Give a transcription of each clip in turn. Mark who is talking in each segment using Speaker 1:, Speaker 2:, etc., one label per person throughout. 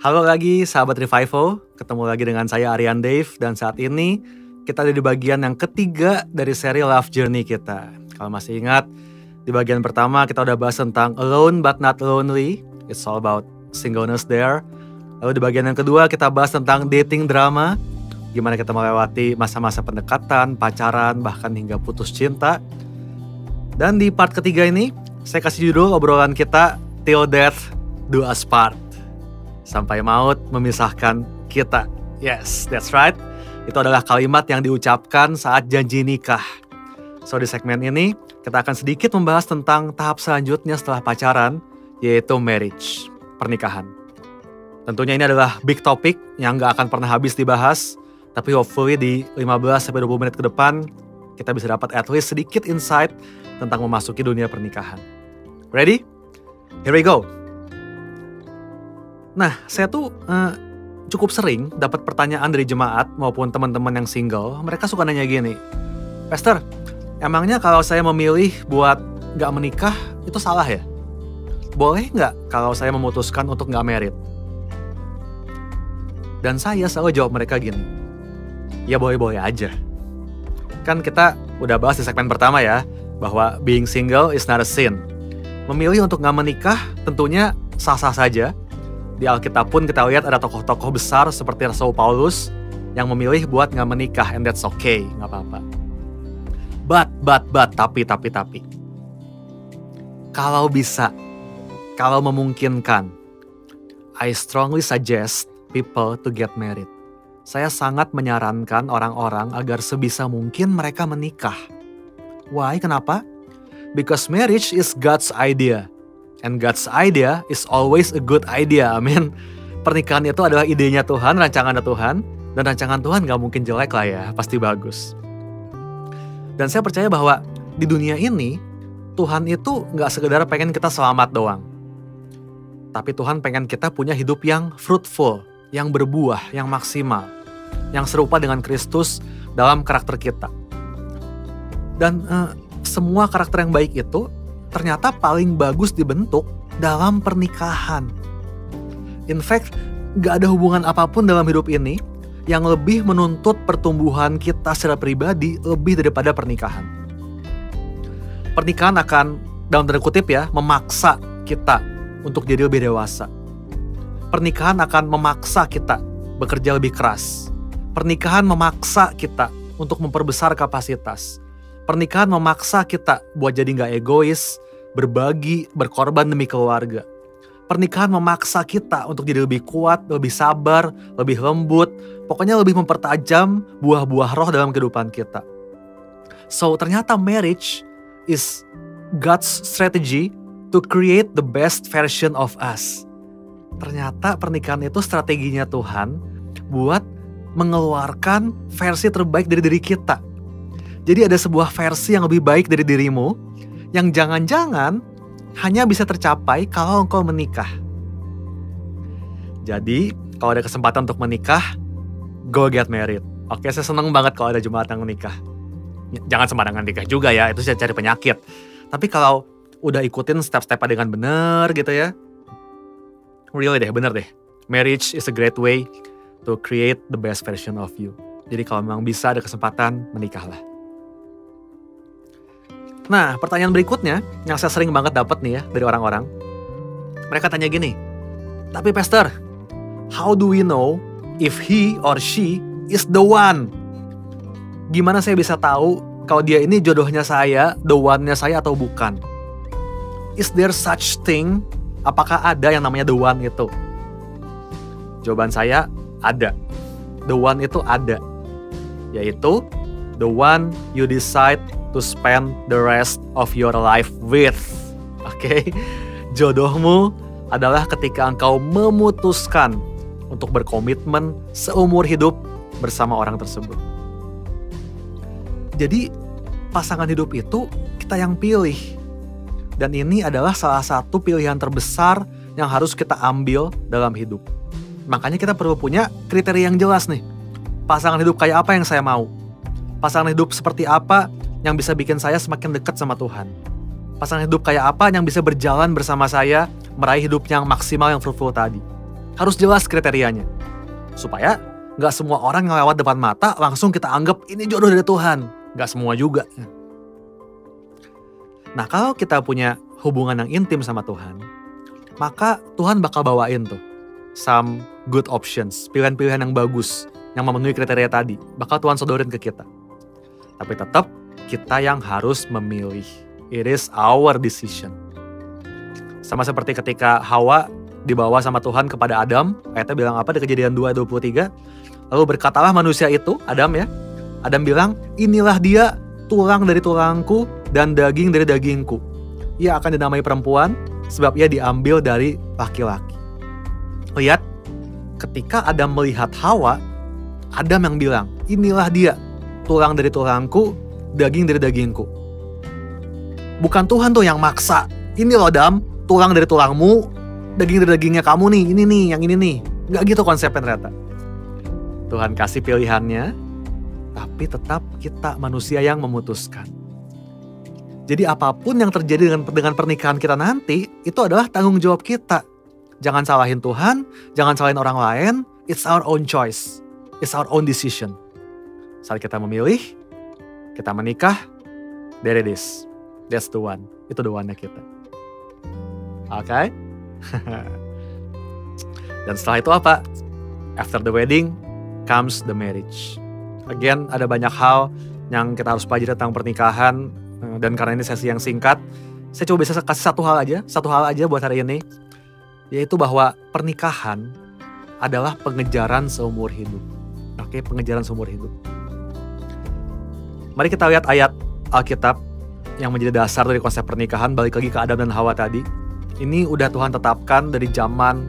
Speaker 1: Halo lagi sahabat Revival, ketemu lagi dengan saya Aryan Dave. Dan saat ini kita ada di bagian yang ketiga dari seri Love Journey kita. Kalau masih ingat, di bagian pertama kita udah bahas tentang Alone but not lonely. It's all about singleness there. Lalu di bagian yang kedua kita bahas tentang dating drama. Gimana kita melewati masa-masa pendekatan, pacaran, bahkan hingga putus cinta. Dan di part ketiga ini, saya kasih judul obrolan kita, Till Death Do Us Part. Sampai maut memisahkan kita. Yes, that's right. Itu adalah kalimat yang diucapkan saat janji nikah. So di segmen ini, kita akan sedikit membahas tentang tahap selanjutnya setelah pacaran, yaitu marriage, pernikahan. Tentunya ini adalah big topic yang gak akan pernah habis dibahas. Tapi hopefully di 15-20 menit ke depan, kita bisa dapat at least sedikit insight tentang memasuki dunia pernikahan. Ready? Here we go. Nah, saya tuh cukup sering dapat pertanyaan dari jemaat maupun teman-teman yang single. Mereka suka nanya gini, Pastor, emangnya kalau saya memilih buat gak menikah, itu salah ya? Boleh gak kalau saya memutuskan untuk gak married? Dan saya selalu jawab mereka gini, ya boleh-boleh aja. Kan kita udah bahas di segmen pertama ya, bahwa being single is not a sin. Memilih untuk gak menikah tentunya sah-sah saja. Di Alkitab pun kita lihat ada tokoh-tokoh besar seperti Rasul Paulus yang memilih buat gak menikah, and that's okay, gak apa-apa. But, tapi. Kalau bisa, kalau memungkinkan, I strongly suggest people to get married. Saya sangat menyarankan orang-orang agar sebisa mungkin mereka menikah. Why? Kenapa? Because marriage is God's idea. And God's idea is always a good idea, amin. Pernikahan itu adalah idenya Tuhan, rancangannya Tuhan. Dan rancangan Tuhan gak mungkin jelek lah ya, pasti bagus. Dan saya percaya bahwa di dunia ini, Tuhan itu gak sekedar pengen kita selamat doang. Tapi Tuhan pengen kita punya hidup yang fruitful, yang berbuah, yang maksimal. Yang serupa dengan Kristus dalam karakter kita. Dan semua karakter yang baik itu ternyata paling bagus dibentuk dalam pernikahan. In fact, gak ada hubungan apapun dalam hidup ini yang lebih menuntut pertumbuhan kita secara pribadi lebih daripada pernikahan. Pernikahan akan, dalam tanda kutip ya, memaksa kita untuk jadi lebih dewasa. Pernikahan akan memaksa kita bekerja lebih keras. Pernikahan memaksa kita untuk memperbesar kapasitas. Pernikahan memaksa kita buat jadi gak egois, berbagi, berkorban demi keluarga. Pernikahan memaksa kita untuk jadi lebih kuat, lebih sabar, lebih lembut, pokoknya lebih mempertajam buah-buah roh dalam kehidupan kita. So ternyata marriage is God's strategy to create the best version of us. Ternyata pernikahan itu strateginya Tuhan buat mengeluarkan versi terbaik dari diri kita. Jadi ada sebuah versi yang lebih baik dari dirimu, yang jangan-jangan hanya bisa tercapai kalau engkau menikah. Jadi, kalau ada kesempatan untuk menikah, go get married. Oke, saya seneng banget kalau ada jemaat yang menikah. Jangan sembarangan nikah juga ya, itu saya cari penyakit. Tapi kalau udah ikutin step-stepnya dengan bener gitu ya, really deh, bener deh. Marriage is a great way to create the best version of you. Jadi kalau memang bisa ada kesempatan, menikahlah. Nah, pertanyaan berikutnya yang saya sering banget dapat nih ya dari orang-orang. Mereka tanya gini, tapi Pastor, how do we know if he or she is the one? Gimana saya bisa tahu kalau dia ini jodohnya saya, the one-nya saya atau bukan? Is there such thing? Apakah ada yang namanya the one itu? Jawaban saya, ada. The one itu ada. Yaitu, the one you decide to spend the rest of your life with. Oke? Jodohmu adalah ketika engkau memutuskan untuk berkomitmen seumur hidup bersama orang tersebut. Jadi, pasangan hidup itu kita yang pilih. Dan ini adalah salah satu pilihan terbesar yang harus kita ambil dalam hidup. Makanya kita perlu punya kriteria yang jelas nih. Pasangan hidup kayak apa yang saya mau? Pasangan hidup seperti apa yang bisa bikin saya semakin dekat sama Tuhan? Pasangan hidup kayak apa yang bisa berjalan bersama saya meraih hidup yang maksimal, yang fruitful tadi? Harus jelas kriterianya. Supaya gak semua orang yang lewat depan mata langsung kita anggap ini jodoh dari Tuhan. Gak semua juga. Nah, kalau kita punya hubungan yang intim sama Tuhan, maka Tuhan bakal bawain tuh some good options, pilihan-pilihan yang bagus, yang memenuhi kriteria tadi. Bakal Tuhan sodorin ke kita. Tapi tetap kita yang harus memilih. It is our decision. Sama seperti ketika Hawa dibawa sama Tuhan kepada Adam. Ayatnya bilang apa di Kejadian 2:23? Lalu berkatalah manusia itu, Adam ya. Adam bilang, inilah dia tulang dari tulangku dan daging dari dagingku. Ia akan dinamai perempuan sebab ia diambil dari laki-laki. Lihat, ketika Adam melihat Hawa, Adam yang bilang, inilah dia tulang dari tulangku, daging dari dagingku. Bukan Tuhan tuh yang maksa. Ini loh Adam, tulang dari tulangmu, daging dari dagingnya kamu nih, ini nih, yang ini nih. Gak gitu konsepnya ternyata. Tuhan kasih pilihannya, tapi tetap kita manusia yang memutuskan. Jadi apapun yang terjadi dengan pernikahan kita nanti, itu adalah tanggung jawab kita. Jangan salahin Tuhan, jangan salahin orang lain. It's our own choice. It's our own decision. Saat kita memilih, kita menikah, there it is. That's the one. Itu the one-nya kita. Oke? Dan setelah itu apa? After the wedding comes the marriage. Again, ada banyak hal yang kita harus pelajari tentang pernikahan. Dan karena ini sesi yang singkat, saya coba bisa kasih satu hal aja buat hari ini. Yaitu bahwa pernikahan adalah pengejaran seumur hidup. Oke, pengejaran seumur hidup. Mari kita lihat ayat Alkitab yang menjadi dasar dari konsep pernikahan, balik lagi ke Adam dan Hawa tadi. Ini udah Tuhan tetapkan dari zaman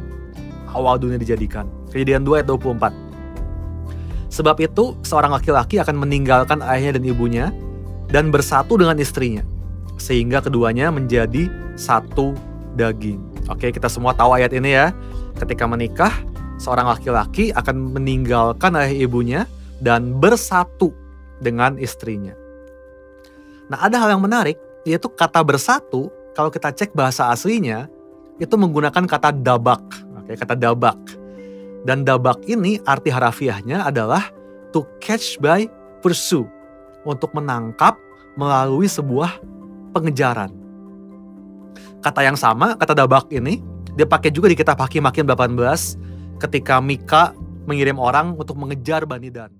Speaker 1: awal dunia dijadikan. Kejadian 2:24. Sebab itu, seorang laki-laki akan meninggalkan ayahnya dan ibunya dan bersatu dengan istrinya, sehingga keduanya menjadi satu daging. Oke, kita semua tahu ayat ini ya. Ketika menikah, seorang laki-laki akan meninggalkan ayah ibunya dan bersatu dengan istrinya. Nah, ada hal yang menarik, yaitu kata bersatu, kalau kita cek bahasa aslinya, itu menggunakan kata dabak. Oke, kata dabak. Dan dabak ini arti harafiahnya adalah to catch by pursue. Untuk menangkap melalui sebuah pengejaran. Kata yang sama, kata dabak ini, dia pakai juga di kitab Hakim 18 ketika Mika mengirim orang untuk mengejar Bani Dan.